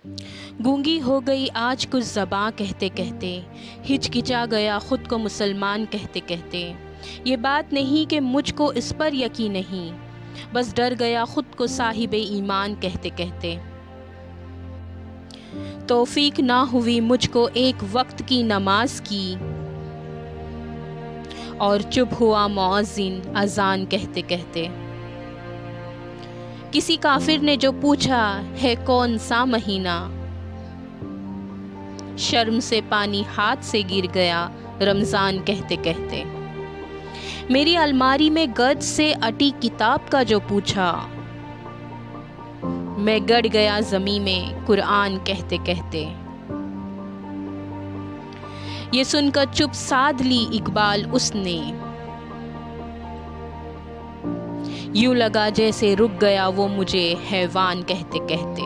गूंगी हो गई आज कुछ ज़बां कहते कहते, हिचकिचा गया ख़ुद को मुसलमान कहते कहते। ये बात नहीं कि मुझको इस पर यकीन नहीं, बस डर गया ख़ुद को साहिब ईमान कहते कहते। तौफीक ना हुई मुझको एक वक्त की नमाज की, और चुप हुआ मुअज्जिन अज़ान कहते कहते। किसी काफिर ने जो पूछा है कौन सा महीना, शर्म से पानी हाथ से गिर गया रमज़ान कहते कहते। मेरी अलमारी में गर्द से अटी किताब का जो पूछा, मैं गड़ गया ज़मीं में कुरान कहते कहते। ये सुनकर चुप साध ली इकबाल उसने, यूं लगा जैसे रुक गया वो मुझे हैवान कहते कहते।